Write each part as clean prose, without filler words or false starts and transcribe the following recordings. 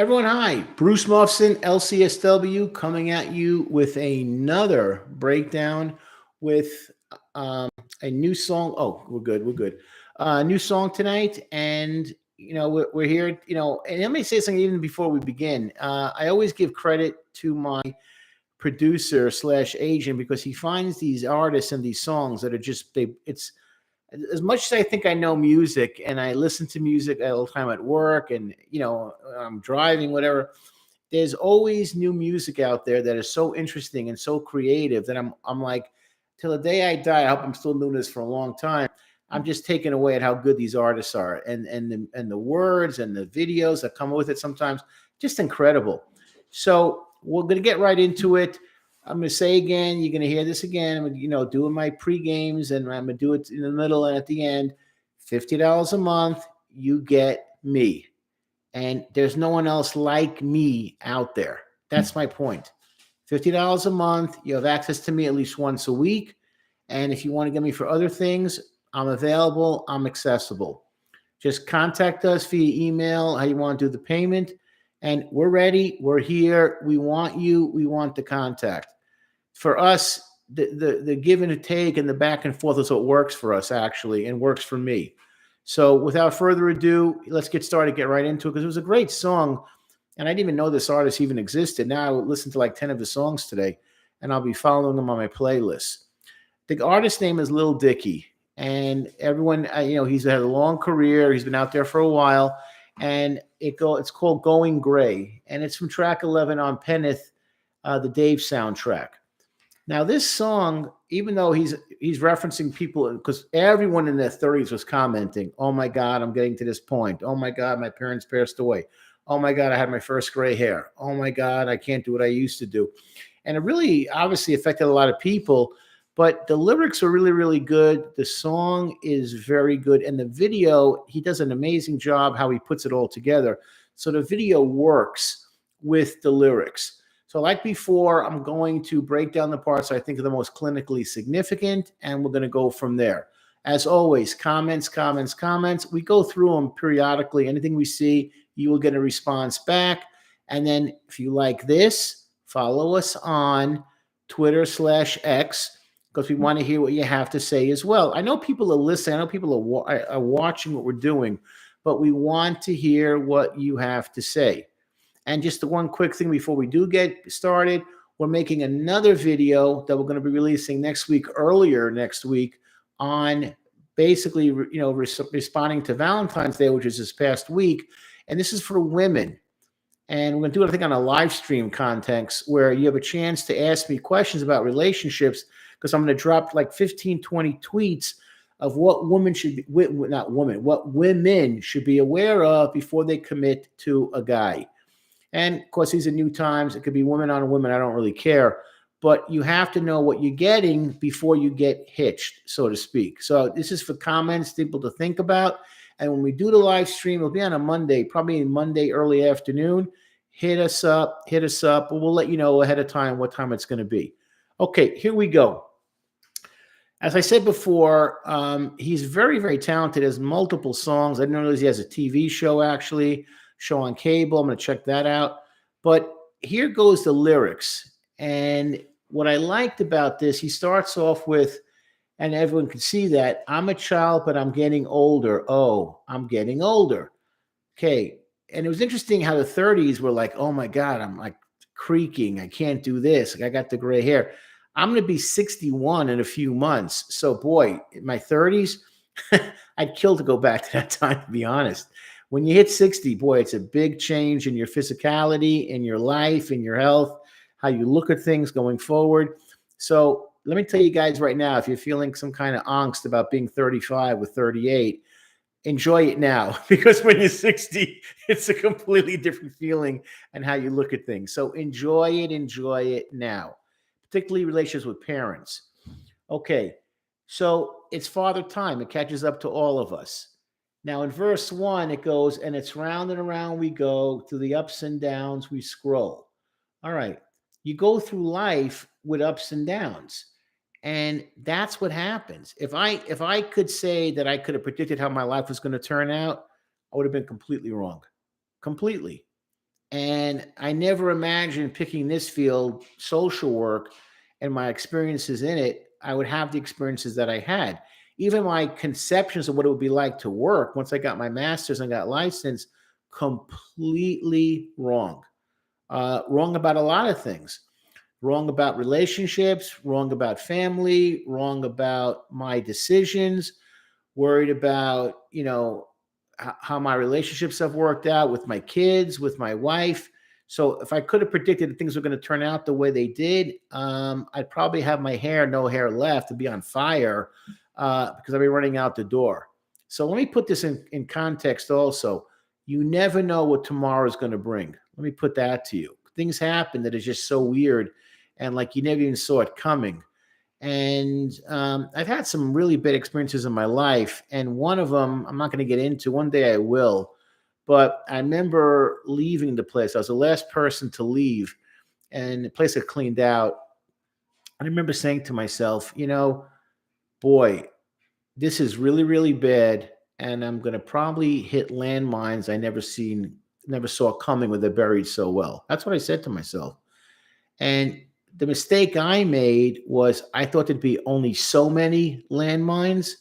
Everyone, hi. Bruce Mufson, LCSW, coming at you with another breakdown with um, a new song. Oh, we're good. We're good. New song tonight. And, we're here, and let me say something even before we begin. I always give credit to my producer slash agent because he finds these artists and these songs that are just, it's, as much as I think I know music and I listen to music all the time at work and I'm driving, whatever, there's always new music out there that is so interesting and so creative that I'm like, till the day I die, I hope I'm still doing this for a long time. I'm just taken away at how good these artists are and the words and the videos that come with it sometimes just incredible. So we're gonna get right into it. I'm going to say again, you're going to hear this again. I'm, doing my pre-games and I'm going to do it in the middle and at the end. $50 a month, you get me. And there's no one else like me out there. That's my point. $50 a month, you have access to me at least once a week. And if you want to get me for other things, I'm available, I'm accessible. Just contact us via email, how you want to do the payment. And we're ready. We're here. We want you. We want the contact. For us, the give and take and the back and forth is what works for us, actually, and works for me. So without further ado, let's get started, get right into it, because it was a great song. And I didn't even know this artist even existed. Now I listened to like 10 of the songs today, and I'll be following them on my playlist. The artist name is Lil Dicky. And everyone, he's had a long career. He's been out there for a while. And it's called Going Gray, and it's from track 11 on Penneth, the Dave soundtrack. Now, this song, even though he's referencing people, because everyone in their 30s was commenting, "Oh my God, I'm getting to this point. Oh my God, my parents passed away. Oh my God, I had my first gray hair. Oh my God, I can't do what I used to do," and it really obviously affected a lot of people. But the lyrics are really, really good. The song is very good. And the video, he does an amazing job how he puts it all together. So the video works with the lyrics. So like before, I'm going to break down the parts I think are the most clinically significant, and we're going to go from there. As always, comments, comments, comments. We go through them periodically. Anything we see, you will get a response back. And then if you like this, follow us on Twitter/X, because we want to hear what you have to say as well. I know people are listening. I know people are watching what we're doing, but we want to hear what you have to say. And just the one quick thing before we do get started, we're making another video that we're going to be releasing earlier next week, on basically, responding to Valentine's Day, which is this past week. And this is for women. And we're going to do it, I think, on a live stream context where you have a chance to ask me questions about relationships, because I'm going to drop like 15, 20 tweets of what women should be, what women should be aware of before they commit to a guy. And of course, these are new times. It could be women on women. I don't really care. But you have to know what you're getting before you get hitched, so to speak. So this is for comments, people to think about. And when we do the live stream, it'll be on a Monday, probably Monday early afternoon. Hit us up. We'll let you know ahead of time what time it's going to be. Okay, here we go. As I said before, he's very, very talented. Has multiple songs. I didn't realize he has a TV show, actually, show on cable. I'm going to check that out. But here goes the lyrics. And what I liked about this, he starts off with, and everyone can see that, "I'm a child, but I'm getting older. Oh, I'm getting older." Okay. And it was interesting how the 30s were like, "Oh my God, I'm like creaking. I can't do this. Like, I got the gray hair." I'm going to be 61 in a few months. So boy, in my 30s, I'd kill to go back to that time, to be honest. When you hit 60, boy, it's a big change in your physicality, in your life, in your health, how you look at things going forward. So let me tell you guys right now, if you're feeling some kind of angst about being 35 or 38, enjoy it now, because when you're 60, it's a completely different feeling and how you look at things. So enjoy it now, particularly relationships with parents. Okay, so it's Father Time. It catches up to all of us. Now in verse 1, it goes, "And it's round and around we go, through the ups and downs we scroll." All right, you go through life with ups and downs. And that's what happens. If I could say that I could have predicted how my life was going to turn out, I would have been completely wrong. Completely. And I never imagined picking this field, social work, and my experiences in it, I would have the experiences that I had. Even my conceptions of what it would be like to work once I got my master's and got licensed, completely wrong. Wrong about a lot of things. Wrong about relationships, wrong about family, wrong about my decisions, worried about, how my relationships have worked out with my kids, with my wife. So if I could have predicted that things were going to turn out the way they did, I'd probably have no hair left, to be on fire, because I'd be running out the door. So let me put this in context also. You never know what tomorrow is going to bring. Let me put that to you. Things happen that is just so weird, and like you never even saw it coming. And I've had some really bad experiences in my life. And one of them, I'm not going to get into. One day I will. But I remember leaving the place. I was the last person to leave, and the place had cleaned out. I remember saying to myself, boy, this is really, really bad. And I'm going to probably hit landmines I never saw coming when they're buried so well. That's what I said to myself. And the mistake I made was I thought there'd be only so many landmines.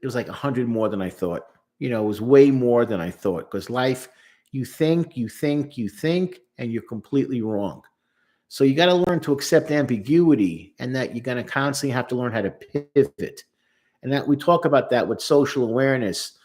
It was like 100 more than I thought. It was way more than I thought, because life, you think, and you're completely wrong. So you got to learn to accept ambiguity, and that you're going to constantly have to learn how to pivot. And that we talk about that with social awareness,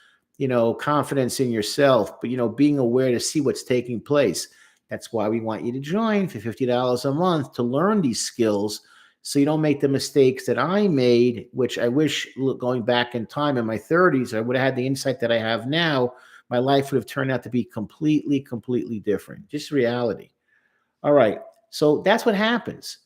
confidence in yourself, but, being aware to see what's taking place. That's why we want you to join for $50 a month to learn these skills, so you don't make the mistakes that I made, which I wish, going back in time in my 30s, I would have had the insight that I have now. My life would have turned out to be completely, completely different. Just reality. All right. So that's what happens.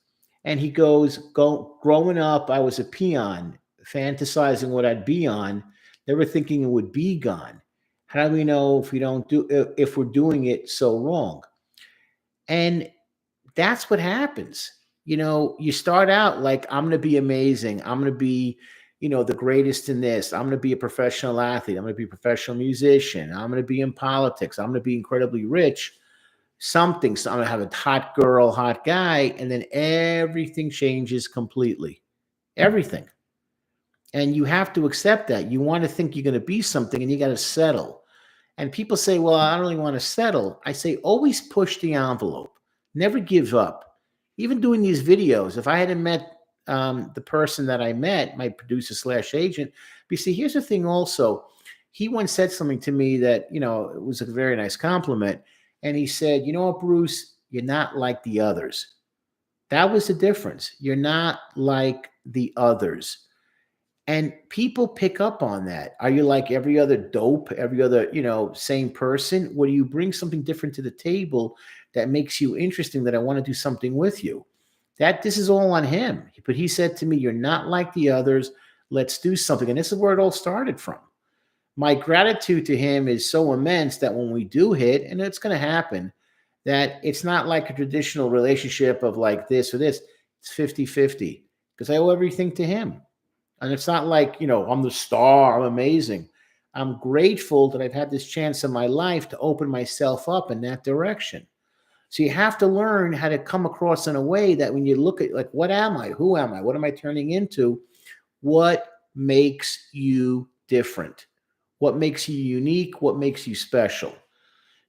And he goes, growing up, I was a peon, fantasizing what I'd be on, never thinking it would be gone. How do we know if we're doing it so wrong? And that's what happens. You start out like, I'm going to be amazing. I'm going to be, the greatest in this. I'm going to be a professional athlete. I'm going to be a professional musician. I'm going to be in politics. I'm going to be incredibly rich. Something. So I'm going to have a hot girl, hot guy. And then everything changes completely. Everything. And you have to accept that. You want to think you're going to be something, and you got to settle. And people say, well, I don't really want to settle. I say, always push the envelope. Never give up. Even doing these videos, if I hadn't met the person that I met, my producer / agent, but you see, here's the thing also. He once said something to me that, it was a very nice compliment. And he said, you know what, Bruce, you're not like the others. That was the difference. You're not like the others. And people pick up on that. Are you like every other dope, every other, same person? Or do you bring something different to the table that makes you interesting, that I want to do something with you? This is all on him. But he said to me, you're not like the others. Let's do something. And this is where it all started from. My gratitude to him is so immense that when we do hit, and it's going to happen, that it's not like a traditional relationship of like this or this. It's 50-50, because I owe everything to him. And it's not like, I'm the star, I'm amazing. I'm grateful that I've had this chance in my life to open myself up in that direction. So you have to learn how to come across in a way that when you look at, like, what am I? Who am I? What am I turning into? What makes you different? What makes you unique? What makes you special?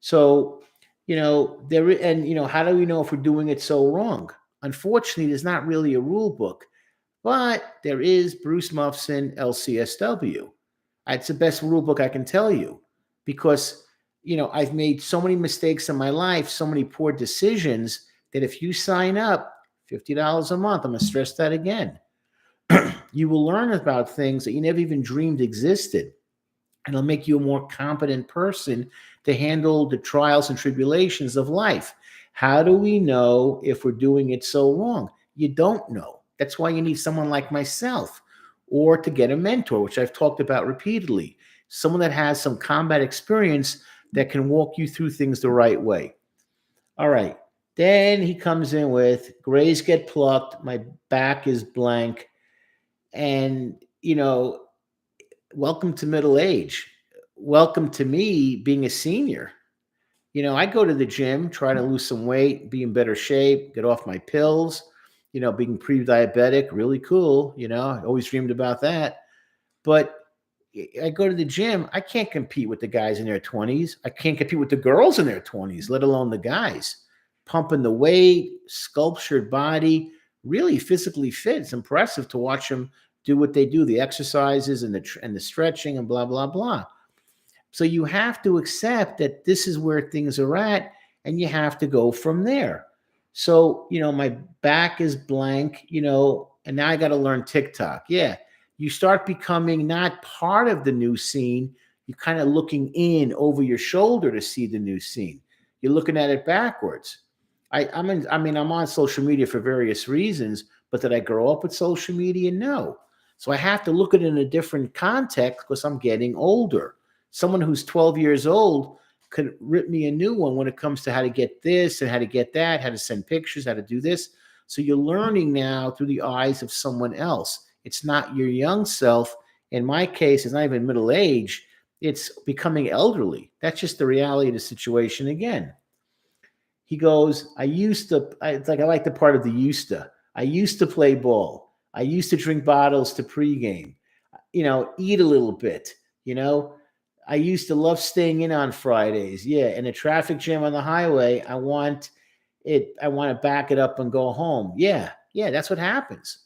So, how do we know if we're doing it so wrong? Unfortunately, there's not really a rule book. But there is Bruce Mufson, LCSW. It's the best rule book I can tell you, because, I've made so many mistakes in my life, so many poor decisions, that if you sign up $50 a month, I'm going to stress that again, you will learn about things that you never even dreamed existed. And it'll make you a more competent person to handle the trials and tribulations of life. How do we know if we're doing it so wrong? You don't know. That's why you need someone like myself, or to get a mentor, which I've talked about repeatedly, someone that has some combat experience that can walk you through things the right way. All right. Then he comes in with grays get plucked. My back is blank. And, welcome to middle age. Welcome to me being a senior. I go to the gym, try to lose some weight, be in better shape, get off my pills, being pre-diabetic, really cool. I always dreamed about that. But I go to the gym, I can't compete with the guys in their 20s. I can't compete with the girls in their 20s, let alone the guys. Pumping the weight, sculptured body, really physically fit. It's impressive to watch them do what they do, the exercises and the stretching and blah, blah, blah. So you have to accept that this is where things are at, and you have to go from there. So, my back is blank, and now I got to learn TikTok. Yeah. You start becoming not part of the new scene. You're kind of looking in over your shoulder to see the new scene. You're looking at it backwards. I'm on social media for various reasons, but did I grow up with social media? No. So I have to look at it in a different context because I'm getting older. Someone who's 12 years old could rip me a new one when it comes to how to get this and how to get that, how to send pictures, how to do this. So you're learning now through the eyes of someone else. It's not your young self. In my case, it's not even middle age. It's becoming elderly. That's just the reality of the situation again. He goes, it's like I like the part of the used to. I used to play ball. I used to drink bottles to pregame, eat a little bit, I used to love staying in on Fridays. Yeah. In a traffic jam on the highway, I want to back it up and go home. Yeah. Yeah. That's what happens.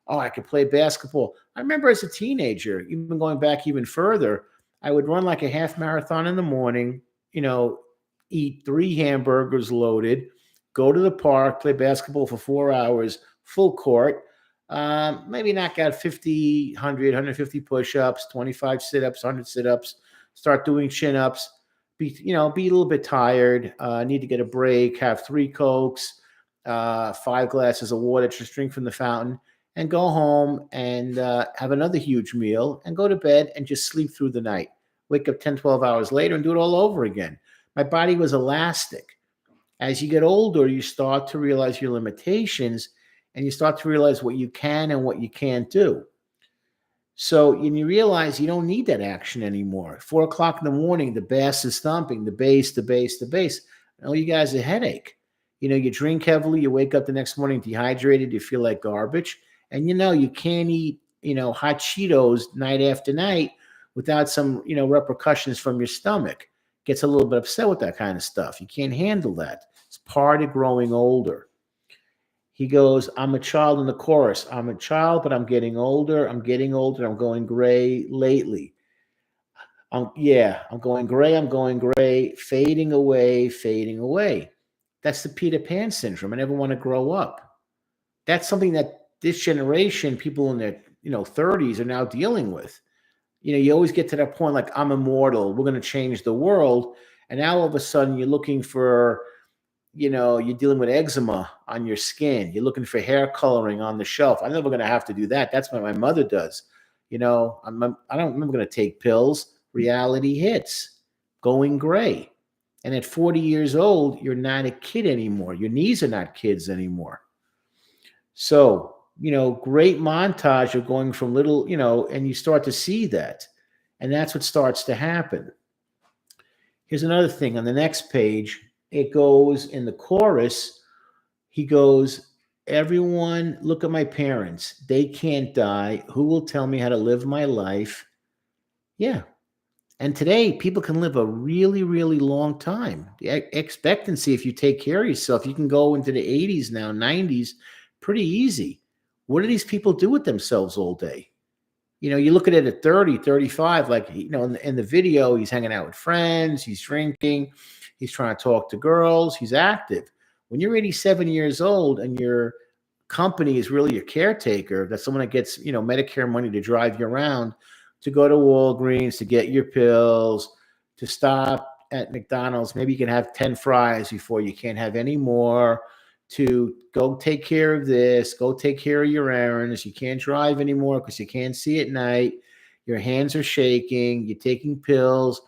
Oh, I could play basketball. I remember as a teenager, even going back even further, I would run like a half marathon in the morning, eat 3 hamburgers loaded, go to the park, play basketball for 4 hours, full court, maybe knock out 50, 100, 150 push-ups, 25 sit-ups, 100 sit-ups, start doing chin-ups, be a little bit tired, need to get a break, have 3 Cokes, 5 glasses of water, just drink from the fountain, and go home and have another huge meal and go to bed and just sleep through the night. Wake up 10, 12 hours later and do it all over again. My body was elastic. As you get older, you start to realize your limitations and you start to realize what you can and what you can't do. So you realize you don't need that action anymore. 4 o'clock in the morning, the bass is thumping, the bass. All you guys a headache. You drink heavily, you wake up the next morning dehydrated, you feel like garbage. And you can't eat, hot Cheetos night after night without some, repercussions from your stomach. Gets a little bit upset with that kind of stuff. You can't handle that. It's part of growing older. He goes, I'm a child in the chorus. I'm a child, but I'm getting older. I'm going gray lately. I'm going gray. I'm going gray, fading away, fading away. That's the Peter Pan syndrome. I never want to grow up. That's something that this generation, people in their 30s, are now dealing with. You always get to that point like, I'm immortal. We're going to change the world. And now all of a sudden you're looking for, you're dealing with eczema on your skin. You're looking for hair coloring on the shelf. I'm never going to have to do that. That's what my mother does. I don't remember going to take pills. Reality hits, going gray. And at 40 years old, you're not a kid anymore. Your knees are not kids anymore. So, great montage of going from little, and you start to see that. And that's what starts to happen. Here's another thing on the next page. It goes in the chorus. He goes, everyone, look at my parents. They can't die. Who will tell me how to live my life? Yeah. And today, people can live a really, really long time. The expectancy, if you take care of yourself, you can go into the 80s now, 90s, pretty easy. What do these people do with themselves all day? You look at it at 30, 35, like, in the video, he's hanging out with friends, he's drinking, he's trying to talk to girls, he's active. When you're 87 years old and your company is really your caretaker, that's someone that gets, Medicare money to drive you around, to go to Walgreens, to get your pills, to stop at McDonald's, maybe you can have 10 fries before you can't have any more, to go take care of this, go take care of your errands. You can't drive anymore because you can't see at night. Your hands are shaking. You're taking pills.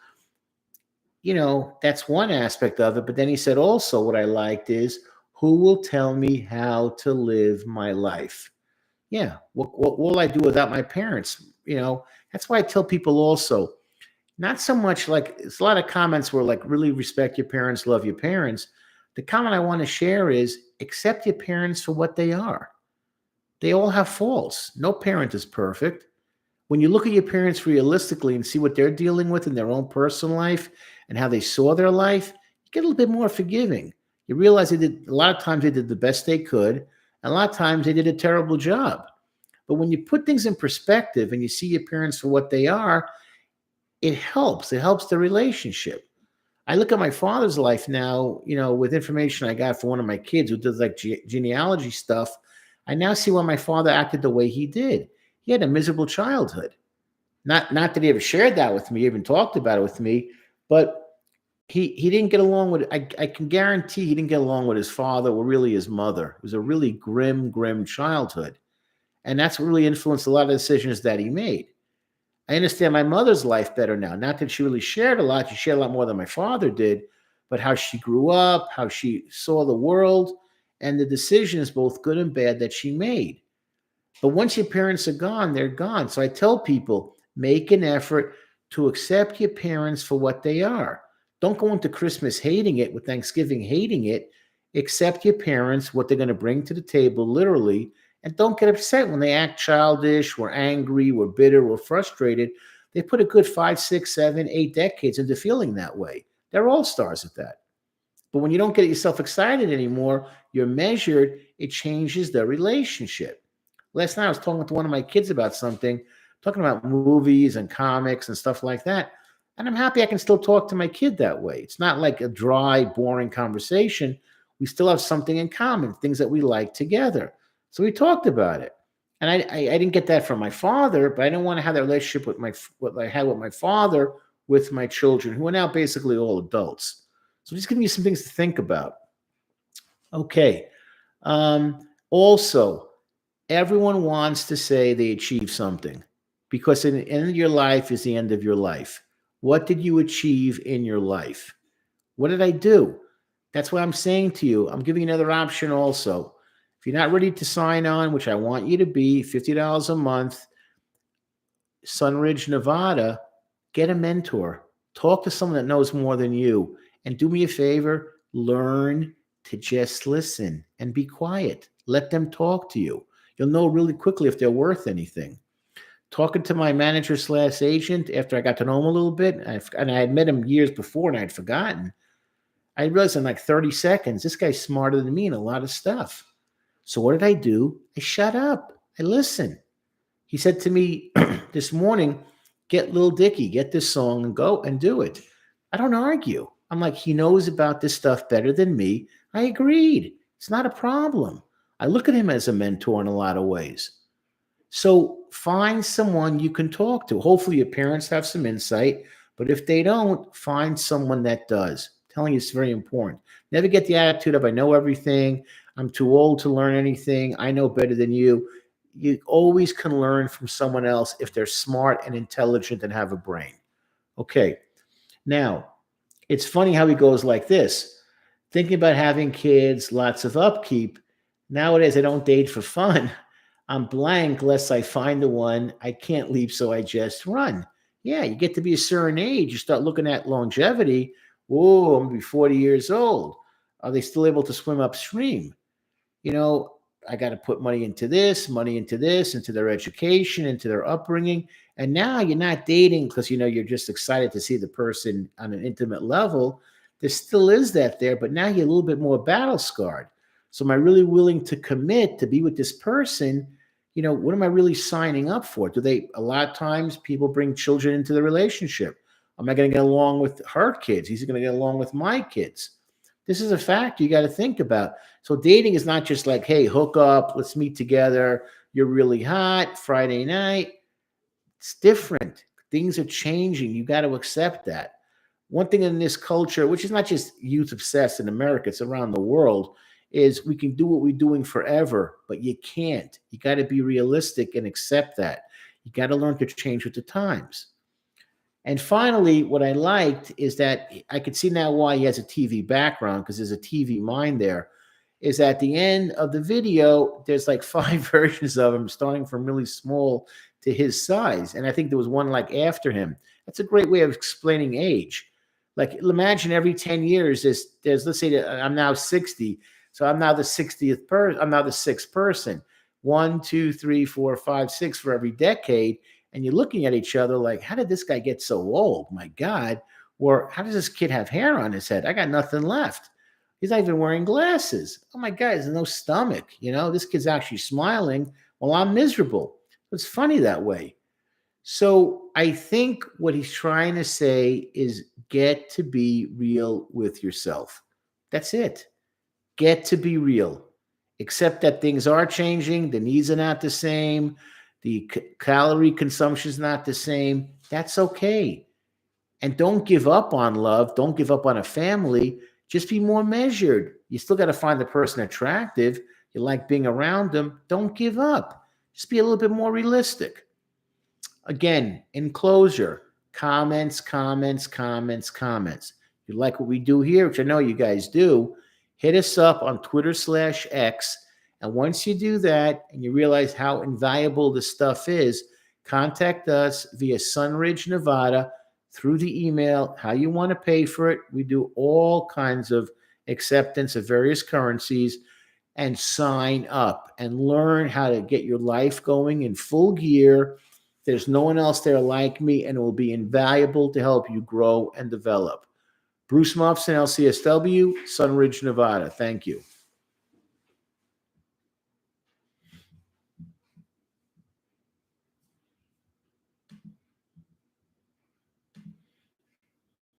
That's one aspect of it. But then he said also what I liked is, who will tell me how to live my life? Yeah. What will I do without my parents? That's why I tell people also, Not so much like it's a lot of comments where like really respect your parents, love your parents. The comment I want to share is accept your parents for what they are. They all have faults. No parent is perfect. When you look at your parents realistically and see what they're dealing with in their own personal life and how they saw their life, you get a little bit more forgiving. You realize they did a lot of times they did the best they could, and a lot of times they did a terrible job. But when you put things in perspective and you see your parents for what they are, it helps. It helps the relationship. I look at my father's life now, with information I got from one of my kids who does like genealogy stuff. I now see why my father acted the way he did. He had a miserable childhood. Not that he ever shared that with me, even talked about it with me, but he didn't get along with. I can guarantee he didn't get along with his father or really his mother. It was a really grim childhood, and that's what really influenced a lot of decisions that he made. I understand my mother's life better now. Not that she really shared a lot. She shared a lot more than my father did, but how she grew up, how she saw the world, and the decisions, both good and bad, that she made. But once your parents are gone, they're gone. So I tell people, make an effort to accept your parents for what they are. Don't go into Christmas hating it, with Thanksgiving hating it. Accept your parents, what they're going to bring to the table, literally, and don't get upset when they act childish, we're angry, we're bitter, we're frustrated. They put a good 5, 6, 7, 8 decades into feeling that way. They're all stars at that. But when you don't get yourself excited anymore, you're measured, it changes the relationship. Last night I was talking to one of my kids about something, talking about movies and comics and stuff like that. And I'm happy I can still talk to my kid that way. It's not like a dry, boring conversation. We still have something in common, things that we like together. So we talked about it. And I didn't get that from my father, but I didn't want to have that relationship with what I had with my father with my children, who are now basically all adults. So just giving you some things to think about. Okay. Also, everyone wants to say they achieved something because the end of your life is the end of your life. What did you achieve in your life? What did I do? That's what I'm saying to you. I'm giving you another option also. If you're not ready to sign on, which I want you to be, $50 a month, Sunridge, Nevada, get a mentor. Talk to someone that knows more than you. And do me a favor, learn to just listen and be quiet. Let them talk to you. You'll know really quickly if they're worth anything. Talking to my manager/agent after I got to know him a little bit, and I had met him years before and I had forgotten, I realized in like 30 seconds, this guy's smarter than me in a lot of stuff. So what did I do? I shut up. I listened. He said to me this morning, get Lil Dicky, get this song and go and do it. I don't argue. I'm like, he knows about this stuff better than me. I agreed. It's not a problem. I look at him as a mentor in a lot of ways. So find someone you can talk to. Hopefully your parents have some insight, but if they don't, find someone that does. I'm telling you, it's very important. Never get the attitude of, I know everything. I'm too old to learn anything. I know better than you. You always can learn from someone else if they're smart and intelligent and have a brain. Okay. Now, it's funny how he goes like this. Thinking about having kids, lots of upkeep. Nowadays, I don't date for fun. I'm blank lest I find the one. I can't leap, so I just run. Yeah, you get to be a certain age. You start looking at longevity. Whoa, I'm going to be 40 years old. Are they still able to swim upstream? I got to put money into this, into their education, into their upbringing. And now you're not dating because, you're just excited to see the person on an intimate level. There still is that there, but now you're a little bit more battle scarred. So am I really willing to commit to be with this person? What am I really signing up for? A lot of times people bring children into the relationship. Am I going to get along with her kids? He's going to get along with my kids. This is a fact you got to think about. So dating is not just like, hey, hook up, let's meet together. You're really hot, Friday night. It's different. Things are changing. You got to accept that. One thing in this culture, which is not just youth obsessed in America, it's around the world, is we can do what we're doing forever, but you can't. You got to be realistic and accept that. You got to learn to change with the times. And finally, what I liked is that I could see now why he has a TV background, because there's a TV mind there, is at the end of the video, there's like 5 versions of him, starting from really small to his size. And I think there was one like after him. That's a great way of explaining age. Like imagine every 10 years, there's let's say that I'm now 60. So I'm now the 60th person. I'm now the sixth person. 1, 2, 3, 4, 5, 6 for every decade. And you're looking at each other like, how did this guy get so old? My God. Or how does this kid have hair on his head? I got nothing left. He's not even wearing glasses. Oh my God, there's no stomach. This kid's actually smiling while I'm miserable. It's funny that way. So I think what he's trying to say is get to be real with yourself. That's it. Get to be real. Accept that things are changing. The needs are not the same. The calorie consumption is not the same. That's okay. And don't give up on love. Don't give up on a family. Just be more measured. You still got to find the person attractive. You like being around them. Don't give up. Just be a little bit more realistic. Again, in closure, comments, comments, comments, comments. You like what we do here, which I know you guys do, hit us up on Twitter/X. And once you do that and you realize how invaluable this stuff is, contact us via Sunridge, Nevada, through the email, how you want to pay for it. We do all kinds of acceptance of various currencies, and sign up and learn how to get your life going in full gear. There's no one else there like me, and it will be invaluable to help you grow and develop. Bruce Mufson, LCSW, Sunridge, Nevada. Thank you.